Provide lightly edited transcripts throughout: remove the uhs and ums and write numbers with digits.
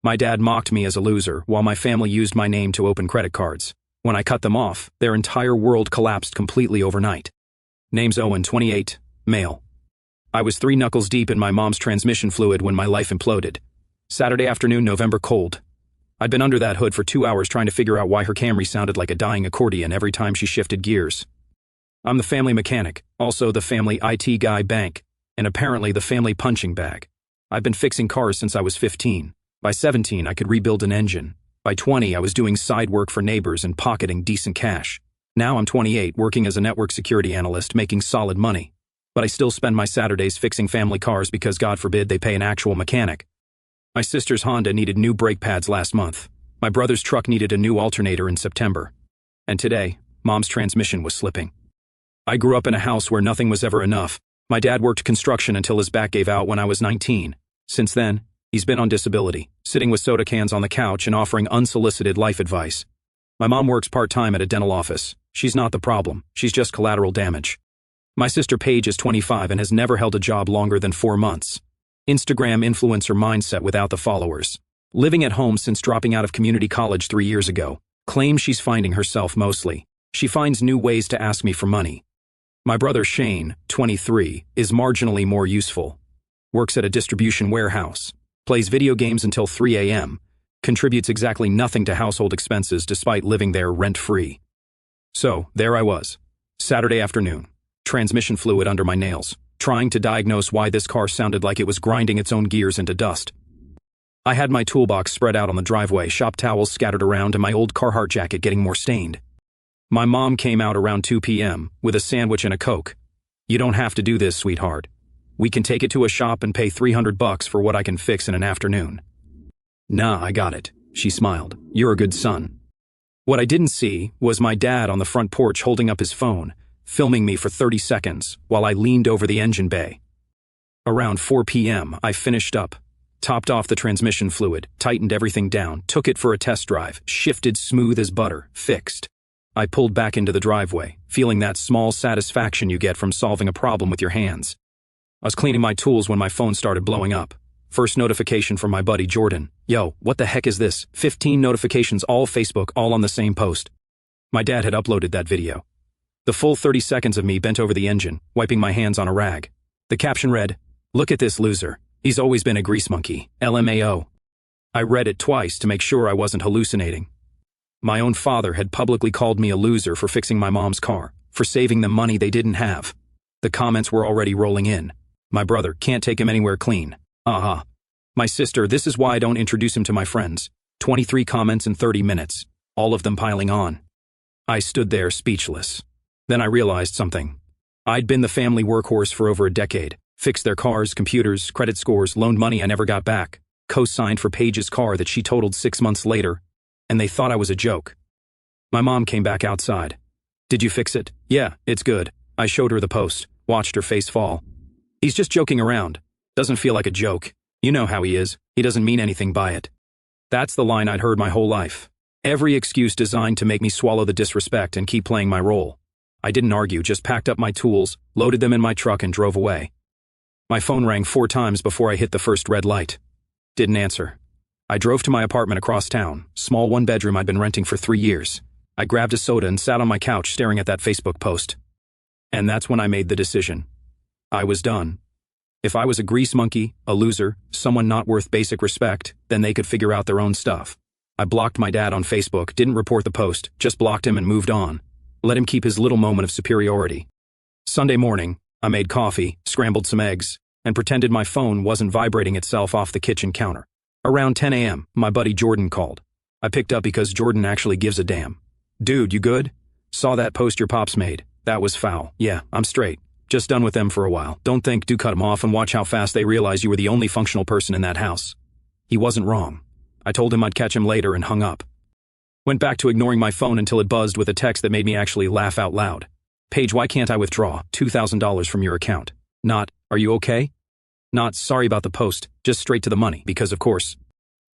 My dad mocked me as a loser, while my family used my name to open credit cards. When I cut them off, their entire world collapsed completely overnight. Name's Owen, 28, male. I was 3 knuckles deep in my mom's transmission fluid when my life imploded. Saturday afternoon, November cold. I'd been under that hood for 2 hours trying to figure out why her Camry sounded like a dying accordion every time she shifted gears. I'm the family mechanic, also the family IT guy bank, and apparently the family punching bag. I've been fixing cars since I was 15. By 17, I could rebuild an engine. By 20, I was doing side work for neighbors and pocketing decent cash. Now I'm 28, working as a network security analyst, making solid money. But I still spend my Saturdays fixing family cars because God forbid they pay an actual mechanic. My sister's Honda needed new brake pads last month. My brother's truck needed a new alternator in September. And today, Mom's transmission was slipping. I grew up in a house where nothing was ever enough. My dad worked construction until his back gave out when I was 19. Since then, he's been on disability, sitting with soda cans on the couch and offering unsolicited life advice. My mom works part-time at a dental office. She's not the problem, she's just collateral damage. My sister Paige is 25 and has never held a job longer than 4 months. Instagram influencer mindset without the followers. Living at home since dropping out of community college 3 years ago. Claims she's finding herself mostly. She finds new ways to ask me for money. My brother Shane, 23, is marginally more useful. Works at a distribution warehouse. Plays video games until 3 a.m. Contributes exactly nothing to household expenses despite living there rent-free. So, there I was. Saturday afternoon. Transmission fluid under my nails, trying to diagnose why this car sounded like it was grinding its own gears into dust. I had my toolbox spread out on the driveway, shop towels scattered around, and my old Carhartt jacket getting more stained. My mom came out around 2 p.m. with a sandwich and a Coke. "You don't have to do this, sweetheart. We can take it to a shop and pay $300 for what I can fix in an afternoon." "Nah, I got it," she smiled. "You're a good son." What I didn't see was my dad on the front porch holding up his phone, filming me for 30 seconds while I leaned over the engine bay. Around 4 p.m., I finished up, topped off the transmission fluid, tightened everything down, took it for a test drive, shifted smooth as butter, fixed. I pulled back into the driveway, feeling that small satisfaction you get from solving a problem with your hands. I was cleaning my tools when my phone started blowing up. First notification from my buddy Jordan. "Yo, what the heck is this?" 15 notifications, all Facebook, all on the same post. My dad had uploaded that video. The full 30 seconds of me bent over the engine, wiping my hands on a rag. The caption read, "Look at this loser. He's always been a grease monkey, LMAO." I read it twice to make sure I wasn't hallucinating. My own father had publicly called me a loser for fixing my mom's car, for saving them money they didn't have. The comments were already rolling in. My brother, "Can't take him anywhere clean." Aha. My sister, "This is why I don't introduce him to my friends." 23 comments in 30 minutes, all of them piling on. I stood there speechless. Then I realized something. I'd been the family workhorse for over a decade, fixed their cars, computers, credit scores, loaned money I never got back, co-signed for Paige's car that she totaled 6 months later, and they thought I was a joke. My mom came back outside. "Did you fix it?" "Yeah, it's good." I showed her the post, watched her face fall. "He's just joking around. Doesn't feel like a joke. You know how he is. He doesn't mean anything by it." That's the line I'd heard my whole life. Every excuse designed to make me swallow the disrespect and keep playing my role. I didn't argue, just packed up my tools, loaded them in my truck, and drove away. My phone rang 4 times before I hit the first red light. Didn't answer. I drove to my apartment across town, small 1-bedroom I'd been renting for 3 years. I grabbed a soda and sat on my couch staring at that Facebook post. And that's when I made the decision. I was done. If I was a grease monkey, a loser, someone not worth basic respect, then they could figure out their own stuff. I blocked my dad on Facebook, didn't report the post, just blocked him and moved on. Let him keep his little moment of superiority. Sunday morning, I made coffee, scrambled some eggs, and pretended my phone wasn't vibrating itself off the kitchen counter. Around 10 a.m., my buddy Jordan called. I picked up because Jordan actually gives a damn. "Dude, you good? Saw that post your pops made. That was foul. Yeah, I'm straight. Just done with them for a while. Don't think, do cut them off and watch how fast they realize you were the only functional person in that house." He wasn't wrong. I told him I'd catch him later and hung up. Went back to ignoring my phone until it buzzed with a text that made me actually laugh out loud. "Paige, why can't I withdraw $2,000 from your account?" Not, "Are you okay?" Not, "Sorry about the post," just straight to the money, because of course.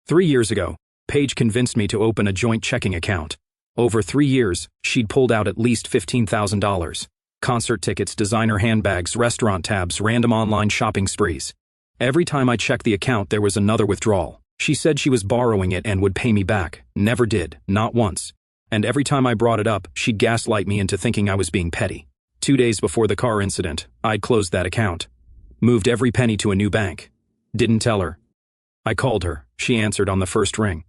3 years ago, Paige convinced me to open a joint checking account. Over 3 years, she'd pulled out at least $15,000. Concert tickets, designer handbags, restaurant tabs, random online shopping sprees. Every time I checked the account, there was another withdrawal. She said she was borrowing it and would pay me back. Never did, not once. And every time I brought it up, she'd gaslight me into thinking I was being petty. 2 days before the car incident, I'd closed that account. Moved every penny to a new bank. Didn't tell her. I called her. She answered on the first ring.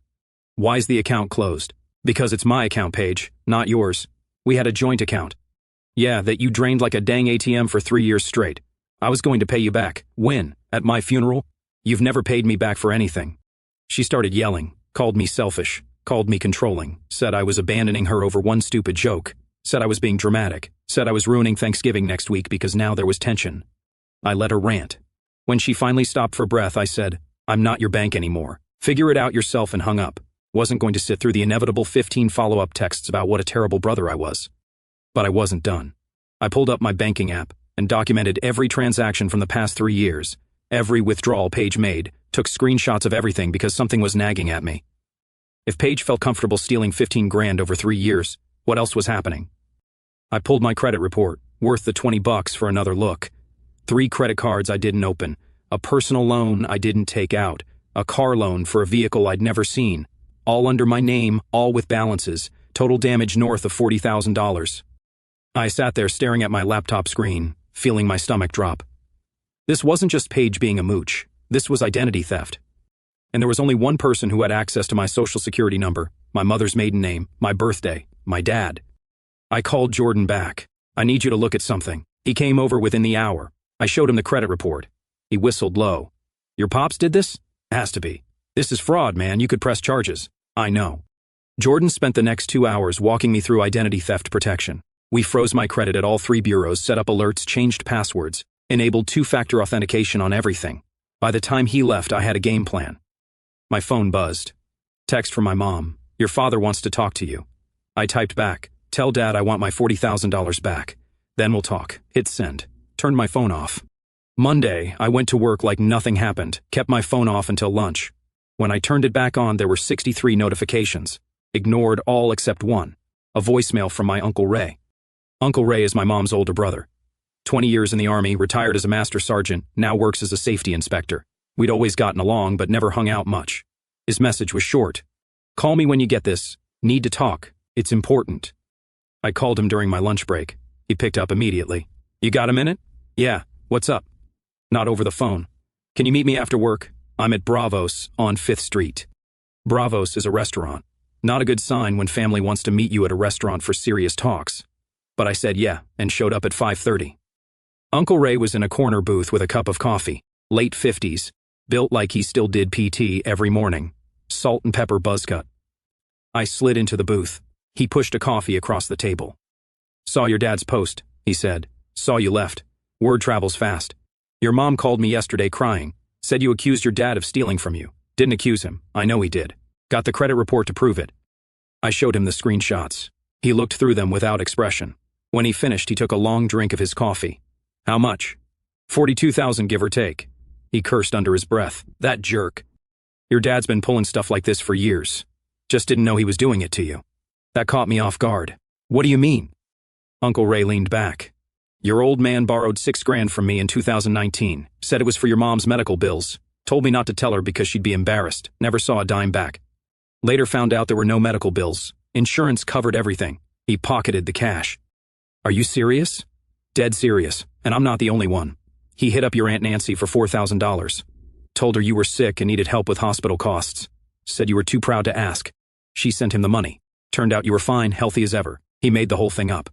Why's the account closed? Because it's my account, Paige, not yours. We had a joint account. Yeah, that you drained like a dang ATM for 3 years straight. I was going to pay you back. When? At my funeral? You've never paid me back for anything. She started yelling, called me selfish, called me controlling, said I was abandoning her over one stupid joke, said I was being dramatic, said I was ruining Thanksgiving next week because now there was tension. I let her rant. When she finally stopped for breath, I said, I'm not your bank anymore. Figure it out yourself, and hung up. Wasn't going to sit through the inevitable 15 follow-up texts about what a terrible brother I was. But I wasn't done. I pulled up my banking app and documented every transaction from the past 3 years, every withdrawal Paige made, took screenshots of everything because something was nagging at me. If Paige felt comfortable stealing 15 grand over 3 years, what else was happening? I pulled my credit report, worth the $20 for another look. 3 credit cards I didn't open, a personal loan I didn't take out, a car loan for a vehicle I'd never seen, all under my name, all with balances, total damage north of $40,000. I sat there staring at my laptop screen, feeling my stomach drop. This wasn't just Paige being a mooch. This was identity theft. And there was only one person who had access to my social security number, my mother's maiden name, my birthday, my dad. I called Jordan back. I need you to look at something. He came over within the hour. I showed him the credit report. He whistled low. Your pops did this? Has to be. This is fraud, man. You could press charges. I know. Jordan spent the next 2 hours walking me through identity theft protection. We froze my credit at all 3 bureaus, set up alerts, changed passwords, enabled 2-factor authentication on everything. By the time he left, I had a game plan. My phone buzzed. Text from my mom. Your father wants to talk to you. I typed back. Tell Dad I want my $40,000 back. Then we'll talk. Hit send. Turned my phone off. Monday, I went to work like nothing happened, kept my phone off until lunch. When I turned it back on, there were 63 notifications. Ignored all except one. A voicemail from my Uncle Ray. Uncle Ray is my mom's older brother. 20 years in the Army, retired as a master sergeant, now works as a safety inspector. We'd always gotten along, but never hung out much. His message was short. Call me when you get this. Need to talk. It's important. I called him during my lunch break. He picked up immediately. You got a minute? Yeah. What's up? Not over the phone. Can you meet me after work? I'm at Bravos on 5th Street. Bravos is a restaurant. Not a good sign when family wants to meet you at a restaurant for serious talks. But I said yeah, and showed up at 5:30. Uncle Ray was in a corner booth with a cup of coffee, late 50s, built like he still did PT every morning, salt and pepper buzz cut. I slid into the booth. He pushed a coffee across the table. Saw your dad's post, he said. Saw you left. Word travels fast. Your mom called me yesterday crying, said you accused your dad of stealing from you. Didn't accuse him, I know he did. Got the credit report to prove it. I showed him the screenshots. He looked through them without expression. When he finished, he took a long drink of his coffee. How much? 42,000 give or take. He cursed under his breath. That jerk. Your dad's been pulling stuff like this for years. Just didn't know he was doing it to you. That caught me off guard. What do you mean? Uncle Ray leaned back. Your old man borrowed 6 grand from me in 2019. Said it was for your mom's medical bills. Told me not to tell her because she'd be embarrassed. Never saw a dime back. Later found out there were no medical bills. Insurance covered everything. He pocketed the cash. Are you serious? Dead serious. And I'm not the only one. He hit up your Aunt Nancy for $4,000. Told her you were sick and needed help with hospital costs. Said you were too proud to ask. She sent him the money. Turned out you were fine, healthy as ever. He made the whole thing up.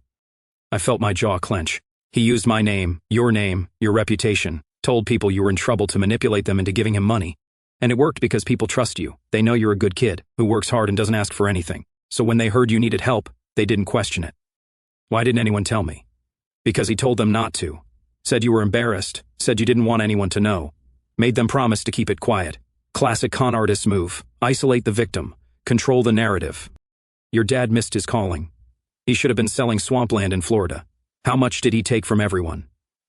I felt my jaw clench. He used my name, your reputation, told people you were in trouble to manipulate them into giving him money. And it worked because people trust you. They know you're a good kid, who works hard and doesn't ask for anything. So when they heard you needed help, they didn't question it. Why didn't anyone tell me? Because he told them not to. Said you were embarrassed, said you didn't want anyone to know. Made them promise to keep it quiet. Classic con artist move. Isolate the victim. Control the narrative. Your dad missed his calling. He should have been selling swampland in Florida. How much did he take from everyone?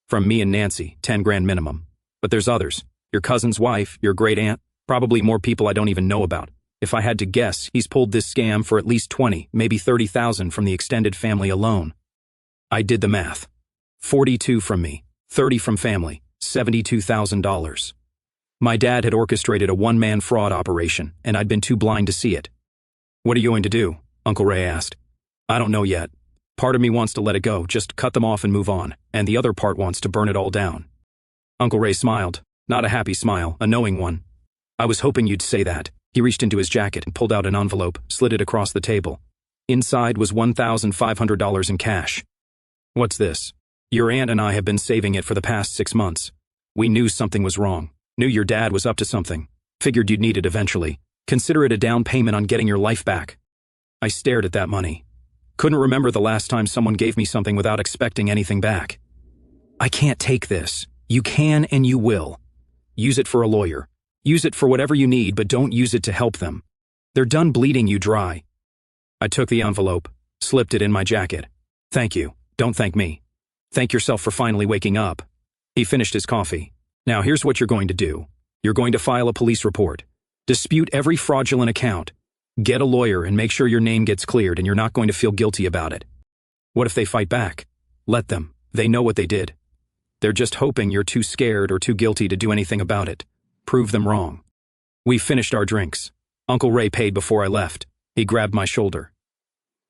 From me and Nancy, 10 grand minimum. But there's others. Your cousin's wife, your great aunt, probably more people I don't even know about. If I had to guess, he's pulled this scam for at least 20, maybe 30,000 from the extended family alone. I did the math. 42 from me, 30 from family, $72,000. My dad had orchestrated a one-man fraud operation, and I'd been too blind to see it. "What are you going to do?" Uncle Ray asked. "I don't know yet. Part of me wants to let it go, just cut them off and move on, and the other part wants to burn it all down." Uncle Ray smiled, not a happy smile, a knowing one. "I was hoping you'd say that." He reached into his jacket and pulled out an envelope, slid it across the table. Inside was $1,500 in cash. "What's this?" "Your aunt and I have been saving it for the past 6 months. We knew something was wrong. Knew your dad was up to something. Figured you'd need it eventually. Consider it a down payment on getting your life back." I stared at that money. Couldn't remember the last time someone gave me something without expecting anything back. "I can't take this. You can and you will. Use it for a lawyer. Use it for whatever you need, but don't use it to help them. They're done bleeding you dry." I took the envelope, slipped it in my jacket. "Thank you. Don't thank me. Thank yourself for finally waking up." He finished his coffee. "Now here's what you're going to do. You're going to file a police report. Dispute every fraudulent account. Get a lawyer and make sure your name gets cleared and you're not going to feel guilty about it. What if they fight back? Let them. They know what they did. They're just hoping you're too scared or too guilty to do anything about it. Prove them wrong." We finished our drinks. Uncle Ray paid before I left. He grabbed my shoulder.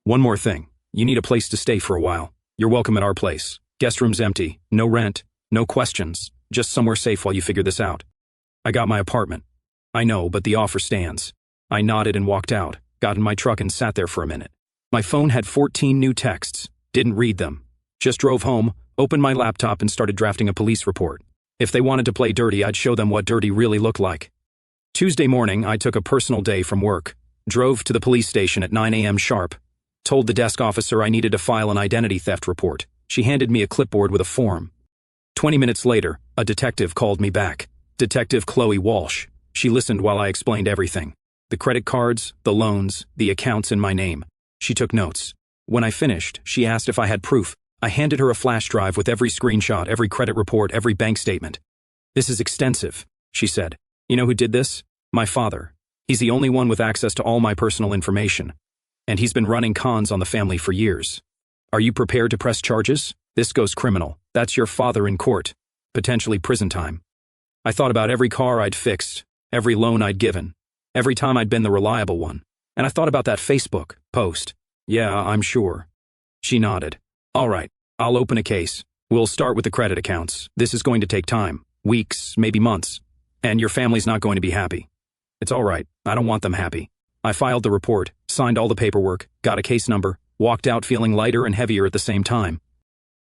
"One more thing. You need a place to stay for a while. You're welcome at our place. Guest room's empty. No rent. No questions. Just somewhere safe while you figure this out." I got my apartment. "I know, but the offer stands." I nodded and walked out, got in my truck and sat there for a minute. My phone had 14 new texts. Didn't read them. Just drove home, opened my laptop and started drafting a police report. If they wanted to play dirty, I'd show them what dirty really looked like. Tuesday morning, I took a personal day from work. Drove to the police station at 9 a.m. sharp. Told the desk officer I needed to file an identity theft report. She handed me a clipboard with a form. 20 minutes later, a detective called me back. Detective Chloe Walsh. She listened while I explained everything. The credit cards, the loans, the accounts in my name. She took notes. When I finished, she asked if I had proof. I handed her a flash drive with every screenshot, every credit report, every bank statement. "This is extensive," she said. "You know who did this? My father. He's the only one with access to all my personal information. And he's been running cons on the family for years. Are you prepared to press charges? This goes criminal. That's your father in court. Potentially prison time." I thought about every car I'd fixed, every loan I'd given, every time I'd been the reliable one. And I thought about that Facebook post. "Yeah, I'm sure." She nodded. "All right, I'll open a case. We'll start with the credit accounts. This is going to take time. Weeks, maybe months. And your family's not going to be happy." "It's all right. I don't want them happy." I filed the report, signed all the paperwork, got a case number, walked out feeling lighter and heavier at the same time.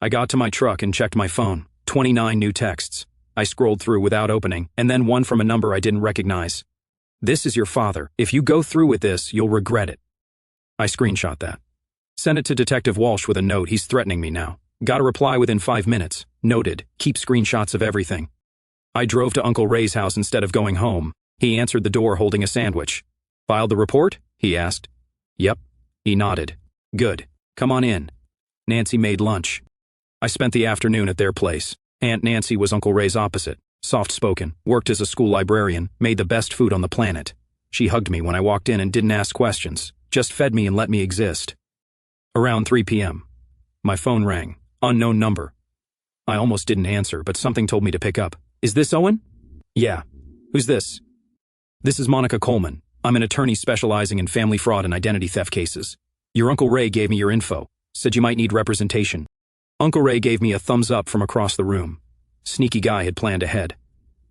I got to my truck and checked my phone. 29 new texts. I scrolled through without opening, and then one from a number I didn't recognize. "This is your father. If you go through with this, you'll regret it." I screenshot that. Sent it to Detective Walsh with a note. He's threatening me now. Got a reply within 5 minutes. Noted, keep screenshots of everything. I drove to Uncle Ray's house instead of going home. He answered the door holding a sandwich. "Filed the report?" he asked. "Yep." He nodded. "Good. Come on in." Nancy made lunch. I spent the afternoon at their place. Aunt Nancy was Uncle Ray's opposite. Soft-spoken, worked as a school librarian, made the best food on the planet. She hugged me when I walked in and didn't ask questions, just fed me and let me exist. Around 3 p.m. My phone rang. Unknown number. I almost didn't answer, but something told me to pick up. "Is this Owen?" "Yeah." "Who's this?" "This is Monica Coleman. I'm an attorney specializing in family fraud and identity theft cases. Your Uncle Ray gave me your info. Said you might need representation." Uncle Ray gave me a thumbs up from across the room. Sneaky guy had planned ahead.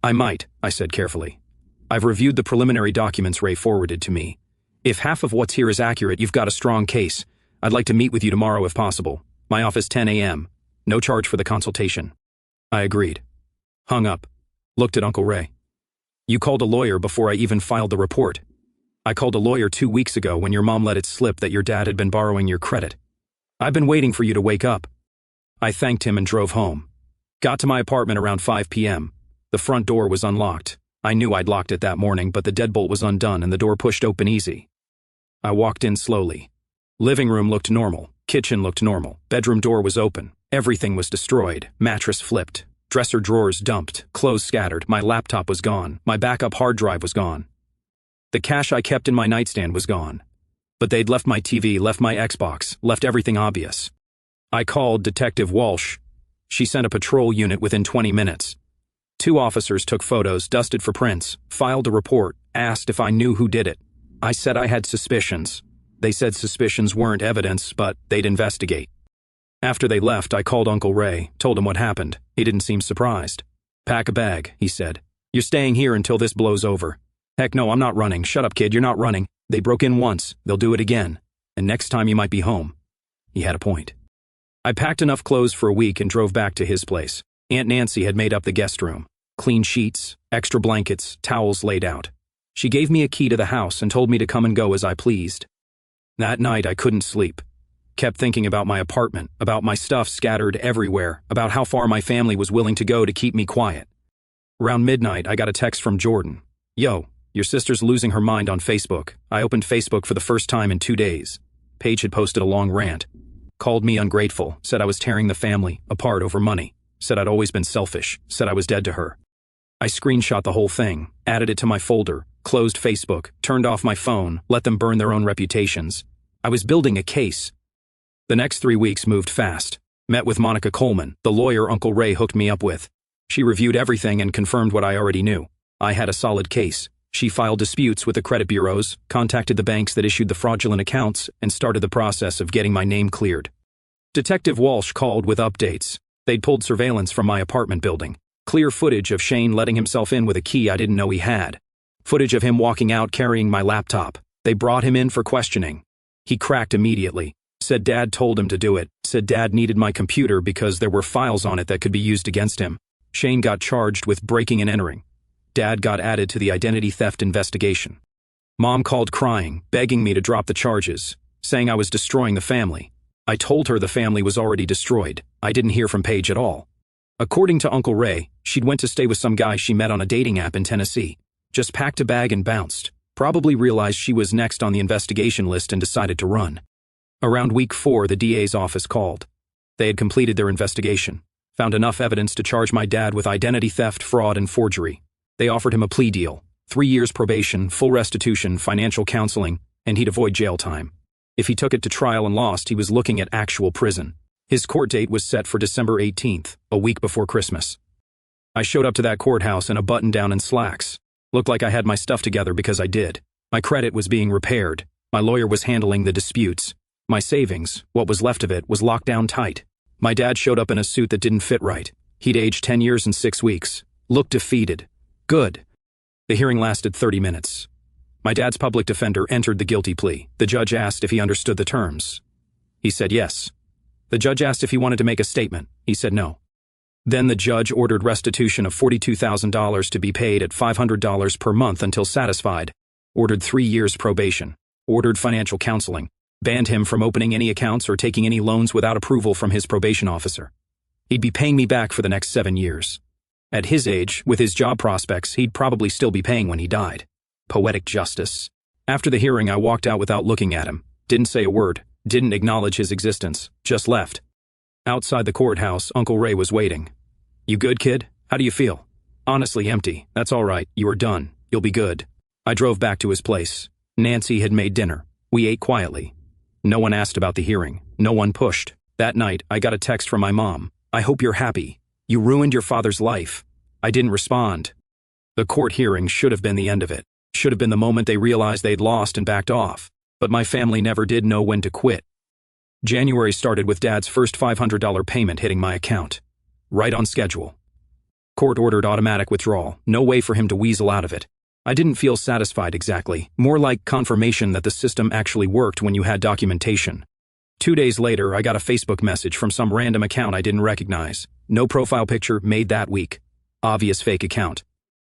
"I might," I said carefully. "I've reviewed the preliminary documents Ray forwarded to me. If half of what's here is accurate, you've got a strong case. I'd like to meet with you tomorrow if possible. My office 10 a.m. No charge for the consultation." I agreed. Hung up. Looked at Uncle Ray. "You called a lawyer before I even filed the report." "I called a lawyer 2 weeks ago when your mom let it slip that your dad had been borrowing your credit. I've been waiting for you to wake up." I thanked him and drove home. Got to my apartment around 5 p.m. The front door was unlocked. I knew I'd locked it that morning, but the deadbolt was undone and the door pushed open easy. I walked in slowly. Living room looked normal. Kitchen looked normal. Bedroom door was open. Everything was destroyed. Mattress flipped. Dresser drawers dumped. Clothes scattered. My laptop was gone. My backup hard drive was gone. The cash I kept in my nightstand was gone. But they'd left my TV, left my Xbox, left everything obvious. I called Detective Walsh. She sent a patrol unit within 20 minutes. 2 officers took photos, dusted for prints, filed a report, asked if I knew who did it. I said I had suspicions. They said suspicions weren't evidence, but they'd investigate. After they left, I called Uncle Ray, told him what happened. He didn't seem surprised. "Pack a bag," he said. "You're staying here until this blows over." "Heck no, I'm not running." "Shut up, kid, you're not running. They broke in once, they'll do it again. And next time you might be home." He had a point. I packed enough clothes for a week and drove back to his place. Aunt Nancy had made up the guest room. Clean sheets, extra blankets, towels laid out. She gave me a key to the house and told me to come and go as I pleased. That night I couldn't sleep. Kept thinking about my apartment, about my stuff scattered everywhere, about how far my family was willing to go to keep me quiet. Around midnight, I got a text from Jordan. "Yo, your sister's losing her mind on Facebook." I opened Facebook for the first time in 2 days. Paige had posted a long rant. Called me ungrateful, said I was tearing the family apart over money, said I'd always been selfish, said I was dead to her. I screenshot the whole thing, added it to my folder, closed Facebook, turned off my phone, let them burn their own reputations. I was building a case. The next 3 weeks moved fast. Met with Monica Coleman, the lawyer Uncle Ray hooked me up with. She reviewed everything and confirmed what I already knew. I had a solid case. She filed disputes with the credit bureaus, contacted the banks that issued the fraudulent accounts, and started the process of getting my name cleared. Detective Walsh called with updates. They'd pulled surveillance from my apartment building. Clear footage of Shane letting himself in with a key I didn't know he had. Footage of him walking out carrying my laptop. They brought him in for questioning. He cracked immediately. Said Dad told him to do it. Said Dad needed my computer because there were files on it that could be used against him. Shane got charged with breaking and entering. Dad got added to the identity theft investigation. Mom called crying, begging me to drop the charges, saying I was destroying the family. I told her the family was already destroyed. I didn't hear from Paige at all. According to Uncle Ray, she'd went to stay with some guy she met on a dating app in Tennessee. Just packed a bag and bounced. Probably realized she was next on the investigation list and decided to run. Around week 4, the DA's office called. They had completed their investigation, found enough evidence to charge my dad with identity theft, fraud, and forgery. They offered him a plea deal, 3 years probation, full restitution, financial counseling, and he'd avoid jail time. If he took it to trial and lost, he was looking at actual prison. His court date was set for December 18th, a week before Christmas. I showed up to that courthouse in a button-down and slacks. Looked like I had my stuff together because I did. My credit was being repaired. My lawyer was handling the disputes. My savings, what was left of it, was locked down tight. My dad showed up in a suit that didn't fit right. He'd aged 10 years and 6 weeks. Looked defeated. Good. The hearing lasted 30 minutes. My dad's public defender entered the guilty plea. The judge asked if he understood the terms. He said yes. The judge asked if he wanted to make a statement. He said no. Then the judge ordered restitution of $42,000 to be paid at $500 per month until satisfied. Ordered 3 years probation. Ordered financial counseling. Banned him from opening any accounts or taking any loans without approval from his probation officer. He'd be paying me back for the next 7 years. At his age, with his job prospects, he'd probably still be paying when he died. Poetic justice. After the hearing, I walked out without looking at him. Didn't say a word. Didn't acknowledge his existence. Just left. Outside the courthouse, Uncle Ray was waiting. "You good, kid? How do you feel?" "Honestly, empty. That's all right. You are done. You'll be good." I drove back to his place. Nancy had made dinner. We ate quietly. No one asked about the hearing. No one pushed. That night, I got a text from my mom. "I hope you're happy. You ruined your father's life." I didn't respond. The court hearing should have been the end of it. Should have been the moment they realized they'd lost and backed off. But my family never did know when to quit. January started with Dad's first $500 payment hitting my account. Right on schedule. Court ordered automatic withdrawal. No way for him to weasel out of it. I didn't feel satisfied exactly. More like confirmation that the system actually worked when you had documentation. 2 days later, I got a Facebook message from some random account I didn't recognize. No profile picture, made that week. Obvious fake account.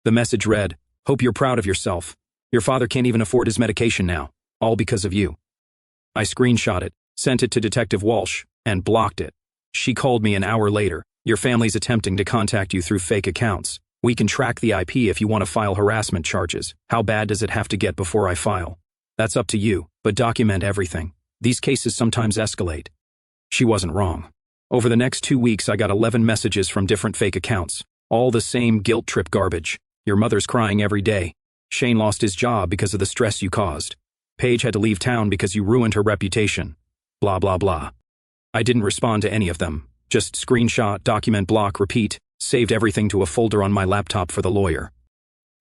The message read, "Hope you're proud of yourself. Your father can't even afford his medication now. All because of you." I screenshot it, sent it to Detective Walsh, and blocked it. She called me an hour later. "Your family's attempting to contact you through fake accounts. We can track the IP if you want to file harassment charges. How bad does it have to get before I file? That's up to you, but document everything. These cases sometimes escalate." She wasn't wrong. Over the next 2 weeks, I got 11 messages from different fake accounts. All the same guilt trip garbage. "Your mother's crying every day. Shane lost his job because of the stress you caused. Paige had to leave town because you ruined her reputation. Blah, blah, blah." I didn't respond to any of them. Just screenshot, document, block, repeat. Saved everything to a folder on my laptop for the lawyer.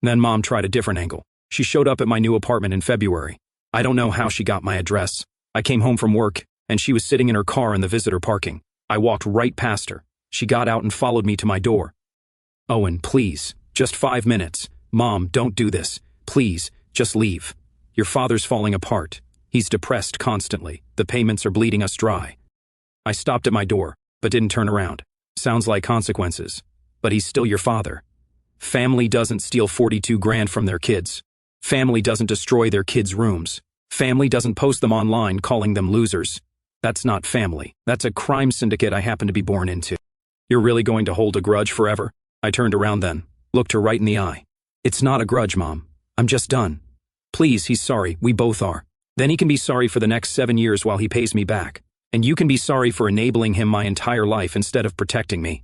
Then Mom tried a different angle. She showed up at my new apartment in February. I don't know how she got my address. I came home from work, and she was sitting in her car in the visitor parking. I walked right past her. She got out and followed me to my door. Owen, please, just 5 minutes. Mom, don't do this. Please, just leave. Your father's falling apart. He's depressed constantly. The payments are bleeding us dry. I stopped at my door, but didn't turn around. Sounds like consequences. But he's still your father. Family doesn't steal 42 grand from their kids. Family doesn't destroy their kids' rooms. Family doesn't post them online calling them losers. That's not family. That's a crime syndicate I happen to be born into. You're really going to hold a grudge forever? I turned around then, looked her right in the eye. It's not a grudge, Mom. I'm just done. Please, he's sorry. We both are. Then he can be sorry for the next 7 years while he pays me back. And you can be sorry for enabling him my entire life instead of protecting me.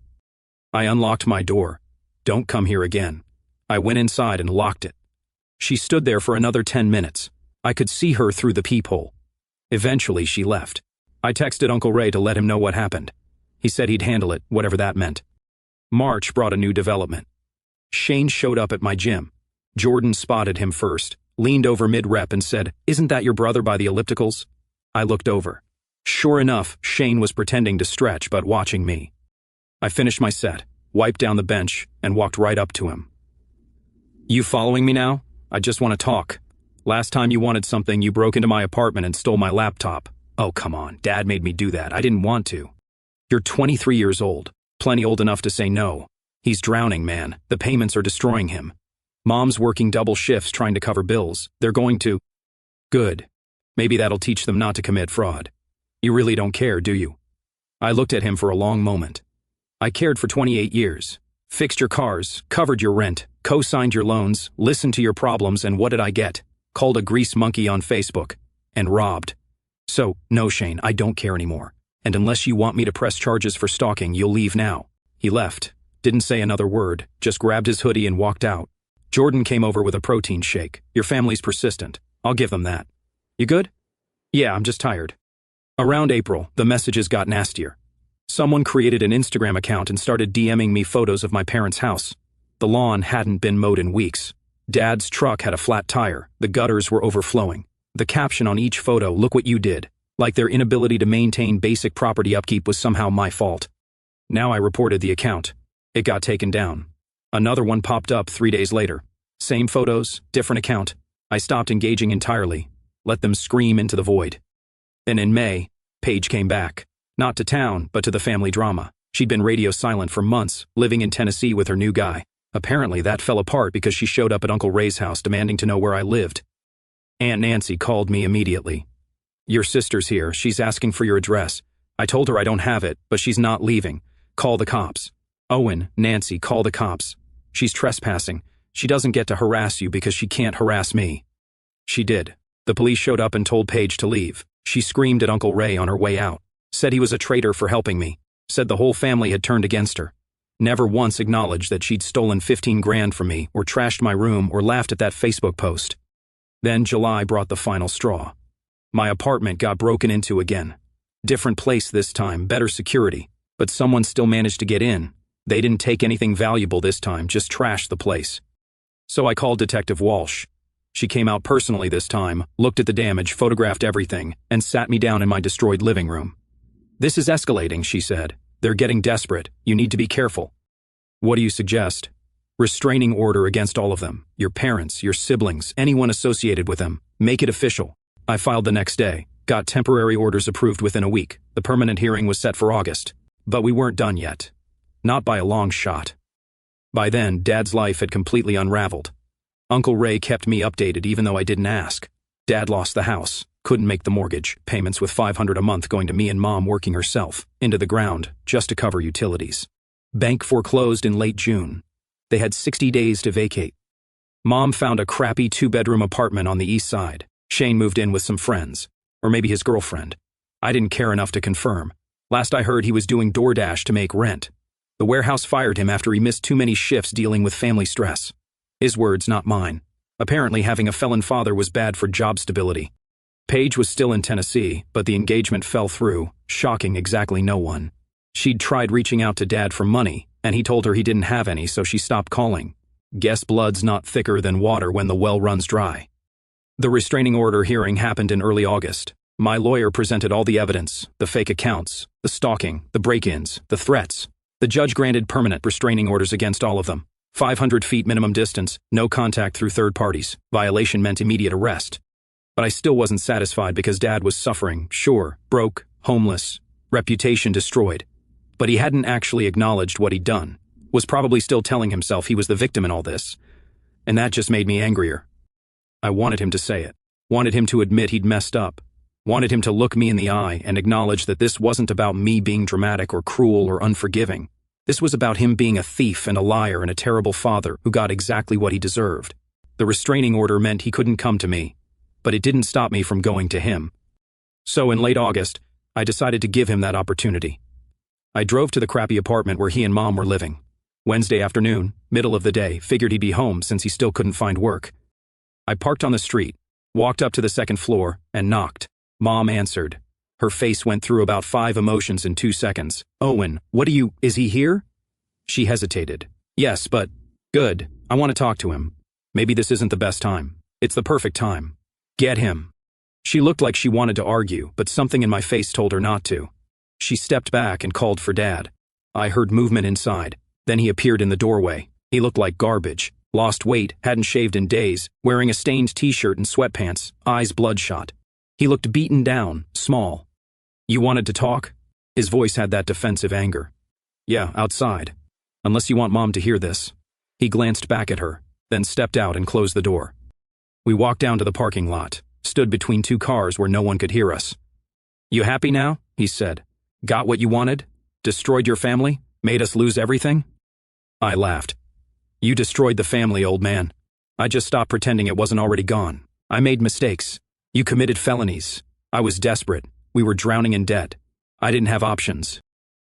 I unlocked my door. Don't come here again. I went inside and locked it. She stood there for another 10 minutes. I could see her through the peephole. Eventually, she left. I texted Uncle Ray to let him know what happened. He said he'd handle it, whatever that meant. March brought a new development. Shane showed up at my gym. Jordan spotted him first, leaned over mid-rep and said, "Isn't that your brother by the ellipticals?" I looked over. Sure enough, Shane was pretending to stretch but watching me. I finished my set, wiped down the bench, and walked right up to him. "You following me now? I just want to talk. Last time you wanted something, you broke into my apartment and stole my laptop." "Oh, come on, Dad made me do that. I didn't want to." "You're 23 years old. Plenty old enough to say no. He's drowning, man. The payments are destroying him. Mom's working double shifts trying to cover bills. They're going to..." "Good. Maybe that'll teach them not to commit fraud. You really don't care, do you?" I looked at him for a long moment. "I cared for 28 years. Fixed your cars, covered your rent, co-signed your loans, listened to your problems, and what did I get? Called a grease monkey on Facebook. And robbed. So, no, Shane, I don't care anymore. And unless you want me to press charges for stalking, you'll leave now." He left. Didn't say another word, just grabbed his hoodie and walked out. Jordan came over with a protein shake. "Your family's persistent. I'll give them that. You good?" "Yeah, I'm just tired." Around April, the messages got nastier. Someone created an Instagram account and started DMing me photos of my parents' house. The lawn hadn't been mowed in weeks. Dad's truck had a flat tire. The gutters were overflowing. The caption on each photo, "Look what you did." Like their inability to maintain basic property upkeep was somehow my fault. Now I reported the account. It got taken down. Another one popped up 3 days later. Same photos, different account. I stopped engaging entirely. Let them scream into the void. Then in May, Paige came back. Not to town, but to the family drama. She'd been radio silent for months, living in Tennessee with her new guy. Apparently that fell apart because she showed up at Uncle Ray's house demanding to know where I lived. Aunt Nancy called me immediately. "Your sister's here. She's asking for your address." I told her I don't have it, but she's not leaving. "Call the cops." "Owen, Nancy, call the cops. She's trespassing. She doesn't get to harass you because she can't harass me." She did. The police showed up and told Paige to leave. She screamed at Uncle Ray on her way out. Said he was a traitor for helping me. Said the whole family had turned against her. Never once acknowledged that she'd stolen 15 grand from me, or trashed my room, or laughed at that Facebook post. Then July brought the final straw. My apartment got broken into again. Different place this time, better security. But someone still managed to get in. They didn't take anything valuable this time, just trashed the place. So I called Detective Walsh. She came out personally this time, looked at the damage, photographed everything, and sat me down in my destroyed living room. "This is escalating," she said. "They're getting desperate. You need to be careful." "What do you suggest?" "Restraining order against all of them. Your parents, your siblings, anyone associated with them. Make it official." I filed the next day. Got temporary orders approved within a week. The permanent hearing was set for August. But we weren't done yet. Not by a long shot. By then, Dad's life had completely unraveled. Uncle Ray kept me updated even though I didn't ask. Dad lost the house. Couldn't make the mortgage. Payments with $500 a month going to me and Mom working herself. Into the ground, just to cover utilities. Bank foreclosed in late June. They had 60 days to vacate. Mom found a crappy 2-bedroom apartment on the east side. Shane moved in with some friends. Or maybe his girlfriend. I didn't care enough to confirm. Last I heard, he was doing DoorDash to make rent. The warehouse fired him after he missed too many shifts dealing with family stress. His words, not mine. Apparently having a felon father was bad for job stability. Paige was still in Tennessee, but the engagement fell through, shocking exactly no one. She'd tried reaching out to Dad for money, and he told her he didn't have any, so she stopped calling. Guess blood's not thicker than water when the well runs dry. The restraining order hearing happened in early August. My lawyer presented all the evidence, the fake accounts, the stalking, the break-ins, the threats. The judge granted permanent restraining orders against all of them. 500 feet minimum distance, no contact through third parties. Violation meant immediate arrest. But I still wasn't satisfied because Dad was suffering, sure, broke, homeless, reputation destroyed. But he hadn't actually acknowledged what he'd done, was probably still telling himself he was the victim in all this. And that just made me angrier. I wanted him to say it, wanted him to admit he'd messed up, wanted him to look me in the eye and acknowledge that this wasn't about me being dramatic or cruel or unforgiving. This was about him being a thief and a liar and a terrible father who got exactly what he deserved. The restraining order meant he couldn't come to me, but it didn't stop me from going to him. So in late August, I decided to give him that opportunity. I drove to the crappy apartment where he and Mom were living. Wednesday afternoon, middle of the day, figured he'd be home since he still couldn't find work. I parked on the street, walked up to the second floor, and knocked. Mom answered. Her face went through about 5 emotions in 2 seconds. Owen, is he here? She hesitated. Yes, but, good, I want to talk to him. Maybe this isn't the best time. It's the perfect time. Get him. She looked like she wanted to argue, but something in my face told her not to. She stepped back and called for Dad. I heard movement inside. Then he appeared in the doorway. He looked like garbage. Lost weight, hadn't shaved in days, wearing a stained t-shirt and sweatpants, eyes bloodshot. He looked beaten down, small. You wanted to talk? His voice had that defensive anger. Yeah, outside. Unless you want Mom to hear this. He glanced back at her, then stepped out and closed the door. We walked down to the parking lot, stood between 2 cars where no one could hear us. You happy now? He said. Got what you wanted? Destroyed your family? Made us lose everything? I laughed. You destroyed the family, old man. I just stopped pretending it wasn't already gone. I made mistakes. You committed felonies. I was desperate. We were drowning in debt. I didn't have options.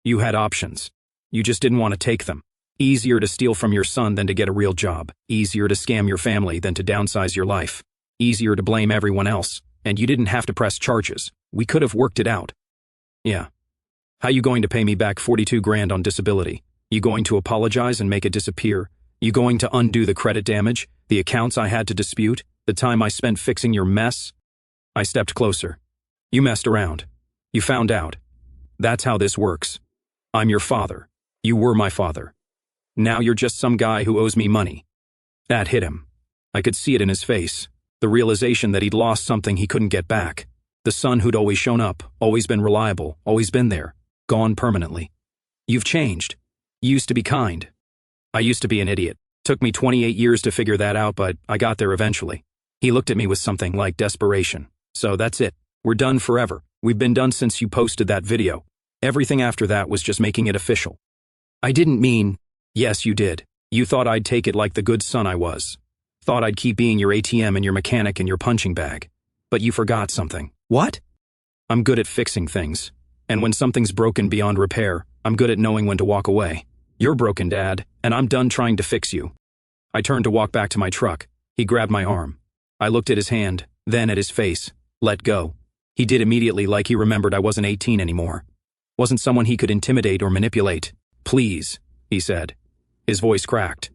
You had options. You just didn't want to take them. Easier to steal from your son than to get a real job. Easier to scam your family than to downsize your life. Easier to blame everyone else. And you didn't have to press charges. We could have worked it out. Yeah. How you going to pay me back 42 grand on disability? You going to apologize and make it disappear? You going to undo the credit damage? The accounts I had to dispute? The time I spent fixing your mess? I stepped closer. You messed around. You found out. That's how this works. I'm your father. You were my father. Now you're just some guy who owes me money. That hit him. I could see it in his face. The realization that he'd lost something he couldn't get back. The son who'd always shown up, always been reliable, always been there. Gone permanently. You've changed. You used to be kind. I used to be an idiot. Took me 28 years to figure that out, but I got there eventually. He looked at me with something like desperation. So that's it. We're done forever. We've been done since you posted that video. Everything after that was just making it official. I didn't mean, yes, you did. You thought I'd take it like the good son I was. Thought I'd keep being your ATM and your mechanic and your punching bag. But you forgot something. What? I'm good at fixing things. And when something's broken beyond repair, I'm good at knowing when to walk away. You're broken, Dad, and I'm done trying to fix you. I turned to walk back to my truck. He grabbed my arm. I looked at his hand, then at his face. Let go. He did immediately, like he remembered I wasn't 18 anymore. Wasn't someone he could intimidate or manipulate. Please, he said. His voice cracked.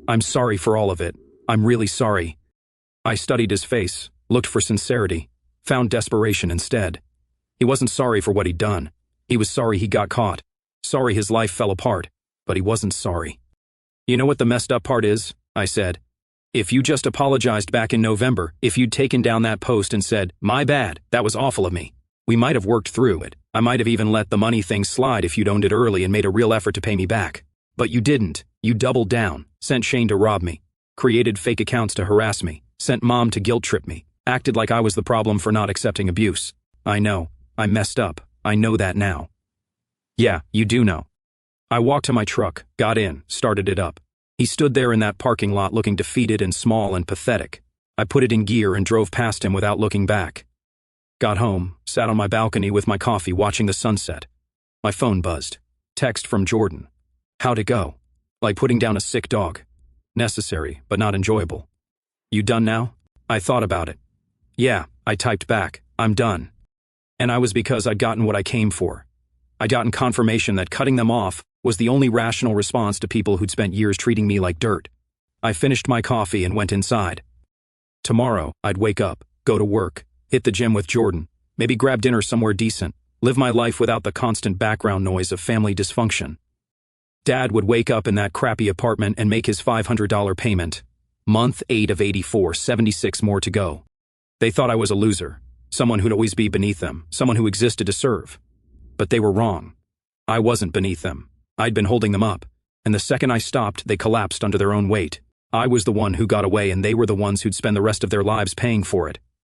I'm sorry for all of it. I'm really sorry. I studied his face, looked for sincerity, found desperation instead. He wasn't sorry for what he'd done. He was sorry he got caught. Sorry his life fell apart. But he wasn't sorry. You know what the messed up part is? I said. If you just apologized back in November, if you'd taken down that post and said, my bad, that was awful of me, we might have worked through it. I might have even let the money thing slide if you'd owned it early and made a real effort to pay me back. But you didn't. You doubled down, sent Shane to rob me, created fake accounts to harass me, sent Mom to guilt trip me, acted like I was the problem for not accepting abuse. I know. I messed up. I know that now. Yeah, you do know. I walked to my truck, got in, started it up. He stood there in that parking lot looking defeated and small and pathetic. I put it in gear and drove past him without looking back. Got home, sat on my balcony with my coffee watching the sunset. My phone buzzed. Text from Jordan. How'd it go? Like putting down a sick dog. Necessary, but not enjoyable. You done now? I thought about it. Yeah, I typed back. I'm done. And I was because I'd gotten what I came for. I'd gotten confirmation that cutting them off was the only rational response to people who'd spent years treating me like dirt. I finished my coffee and went inside. Tomorrow, I'd wake up, go to work, hit the gym with Jordan, maybe grab dinner somewhere decent, live my life without the constant background noise of family dysfunction. Dad would wake up in that crappy apartment and make his $500 payment. Month 8 of 84, 76 more to go. They thought I was a loser, someone who'd always be beneath them, someone who existed to serve. But they were wrong. I wasn't beneath them. I'd been holding them up, and the second I stopped, they collapsed under their own weight. I was the one who got away, and they were the ones who'd spend the rest of their lives paying for it.